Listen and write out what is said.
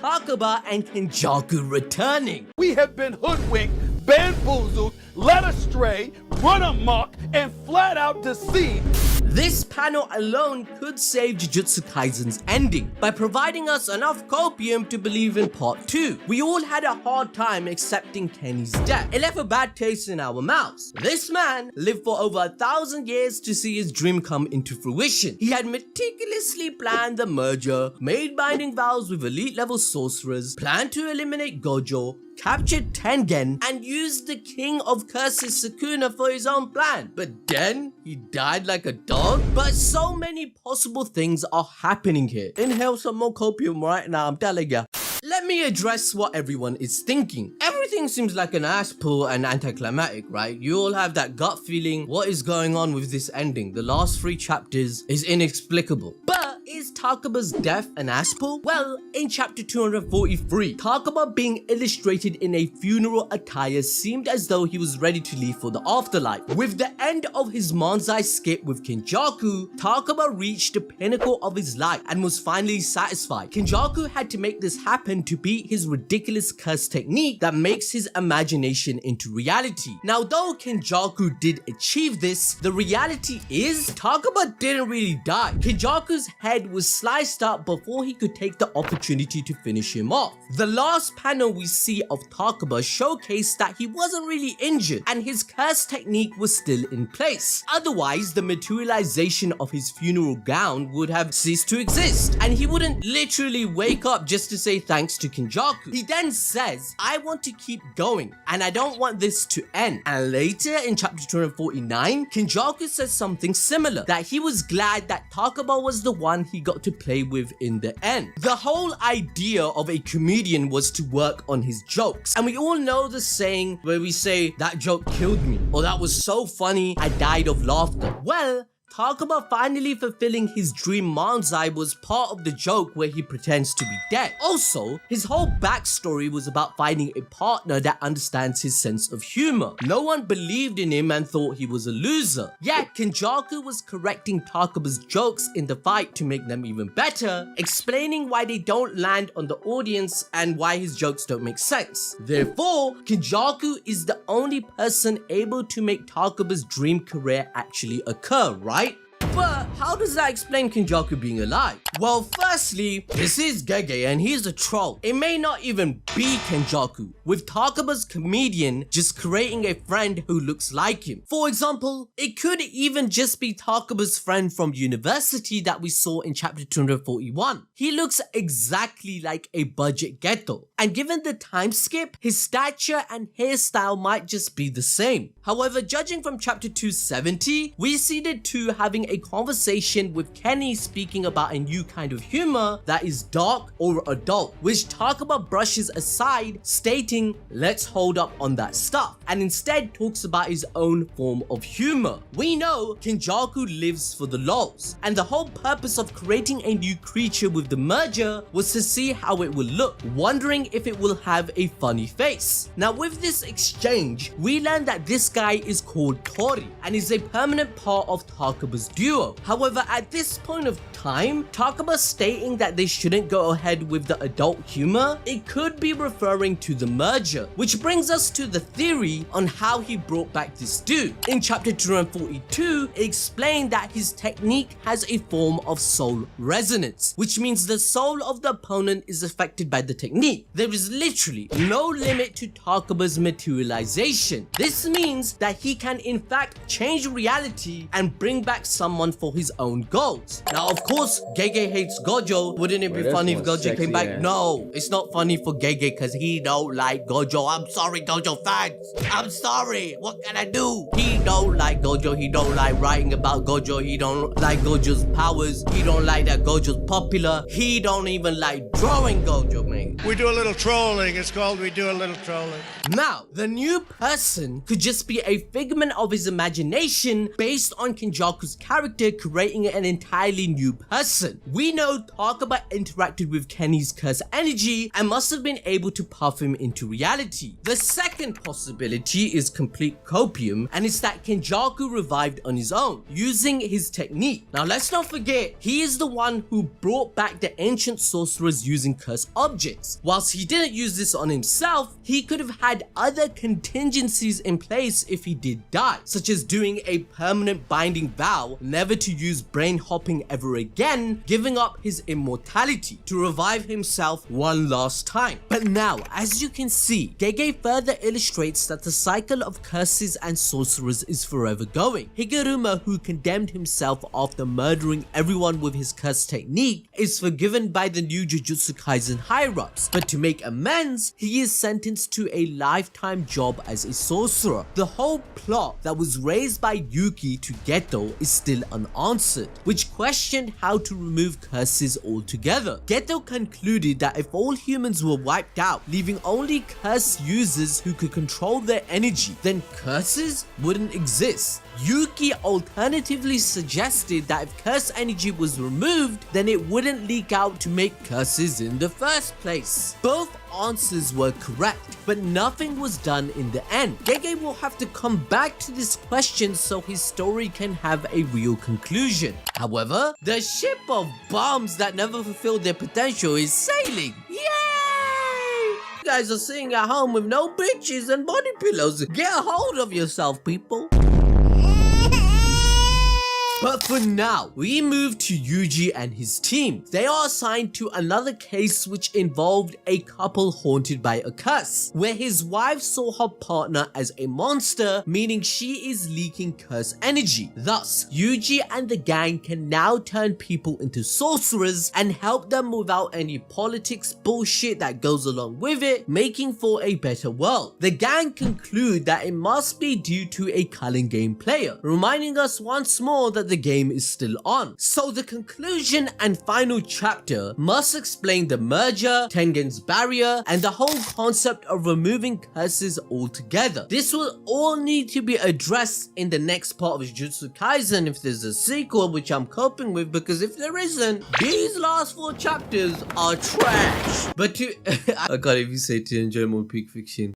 Takaba and Kenjaku returning. We have been hoodwinked, bamboozled, led astray, run amok, and flat out deceived. This panel alone could save Jujutsu Kaisen's ending by providing us enough copium to believe in part 2. We all had a hard time accepting Kenny's death. It left a bad taste in our mouths. This man lived for over 1,000 years to see his dream come into fruition. He had meticulously planned the merger, made binding vows with elite level sorcerers, planned to eliminate Gojo, captured Tengen, and used the King of Curses Sukuna for his own plan. But then, he died like a dog? But so many possible things are happening here. Inhale some more copium right now, I'm telling ya. Let me address what everyone is thinking. Everything seems like an ass pull and anticlimactic, right? You all have that gut feeling, what is going on with this ending? The last 3 chapters is inexplicable. But is Takaba'S death an ass pull? Well, in chapter 243, Takaba being illustrated in a funeral attire seemed as though he was ready to leave for the afterlife. With the end of his manzai skit with Kenjaku, Takaba reached the pinnacle of his life and was finally satisfied. Kenjaku had to make this happen to beat his ridiculous curse technique that makes his imagination into reality. Now, though Kenjaku did achieve this, the reality is Takaba didn't really die. Kenjaku's head was sliced up before he could take the opportunity to finish him off. The last panel we see of Takaba showcased that he wasn't really injured and his curse technique was still in place. Otherwise, the materialization of his funeral gown would have ceased to exist and he wouldn't literally wake up just to say thanks to Kenjaku. He then says, I want to keep going and I don't want this to end. And later in chapter 249, Kenjaku says something similar, that he was glad that Takaba was the one he got to play with in the end. The whole idea of a comedian was to work on his jokes. And we all know the saying where we say, that joke killed me, or that was so funny I died of laughter. Well, Takaba finally fulfilling his dream manzai was part of the joke where he pretends to be dead. Also, his whole backstory was about finding a partner that understands his sense of humor. No one believed in him and thought he was a loser. Yet, Kenjaku was correcting Takaba's jokes in the fight to make them even better, explaining why they don't land on the audience and why his jokes don't make sense. Therefore, Kenjaku is the only person able to make Takaba's dream career actually occur, right? But how does that explain Kenjaku being alive? Well, firstly, this is Gege and he's a troll. It may not even be Kenjaku, with Takaba's comedian just creating a friend who looks like him. For example, it could even just be Takaba's friend from university that we saw in chapter 241. He looks exactly like a budget Geto, and given the time skip, his stature and hairstyle might just be the same. However, judging from chapter 270, we see the two having a conversation with Kenny speaking about a new kind of humor that is dark or adult, which Takaba brushes aside, stating, let's hold up on that stuff, and instead talks about his own form of humor. We know Kenjaku lives for the lols, and the whole purpose of creating a new creature with the merger was to see how it will look, wondering if it will have a funny face. Now, with this exchange, we learn that this guy is called Tori and is a permanent part of Takaba's duo. However, at this point of time, Takaba stating that they shouldn't go ahead with the adult humor, it could be referring to the merger, which brings us to the theory on how he brought back this dude. In chapter 242, it explained that his technique has a form of soul resonance, which means the soul of the opponent is affected by the technique. There is literally no limit to Takaba's materialization. This means that he can in fact change reality and bring back someone for his own goals. Now, of course, Gege hates Gojo. Wouldn't it be funny if Gojo came back? No, it's not funny for Gege because he don't like Gojo. I'm sorry, Gojo fans. I'm sorry. What can I do? He don't like Gojo. He don't like writing about Gojo. He don't like Gojo's powers. He don't like that Gojo's popular. He don't even like drawing Gojo, man. We do a little trolling. It's called we do a little trolling. Now, the new person could just be a figment of his imagination based on Kenjaku's character character creating an entirely new person. We know Takaba interacted with Kenny's curse energy and must have been able to puff him into reality. The second possibility is complete copium, and it's that Kenjaku revived on his own, using his technique. Now let's not forget, he is the one who brought back the ancient sorcerers using cursed objects. Whilst he didn't use this on himself, he could have had other contingencies in place if he did die, such as doing a permanent binding vow never to use brain hopping ever again, giving up his immortality to revive himself one last time. But now, as you can see, Gege further illustrates that the cycle of curses and sorcerers is forever going. Higuruma, who condemned himself after murdering everyone with his curse technique, is forgiven by the new Jujutsu Kaisen higher-ups, but to make amends, he is sentenced to a lifetime job as a sorcerer. The whole plot that was raised by Yuki to Geto is still unanswered, which questioned how to remove curses altogether. Geto concluded that if all humans were wiped out, leaving only curse users who could control their energy, then curses wouldn't exist. Yuki alternatively suggested that if curse energy was removed, then it wouldn't leak out to make curses in the first place. Both answers were correct, but nothing was done in the end. Gege will have to come back to this question so his story can have a real conclusion. However, the ship of bombs that never fulfilled their potential is sailing. Yay! You guys are sitting at home with no bitches and body pillows. Get a hold of yourself, people. But for now, we move to Yuji and his team. They are assigned to another case which involved a couple haunted by a curse, where his wife saw her partner as a monster, meaning she is leaking curse energy. Thus, Yuji and the gang can now turn people into sorcerers and help them without any politics bullshit that goes along with it, making for a better world. The gang conclude that it must be due to a culling game player, reminding us once more that the game is still on. So the conclusion and final chapter must explain the merger, Tengen's barrier, and the whole concept of removing curses altogether. This will all need to be addressed in the next part of Jujutsu Kaisen if there's a sequel, which I'm coping with, because if there isn't, these last 4 chapters are trash. But to I can't even say to enjoy more peak fiction.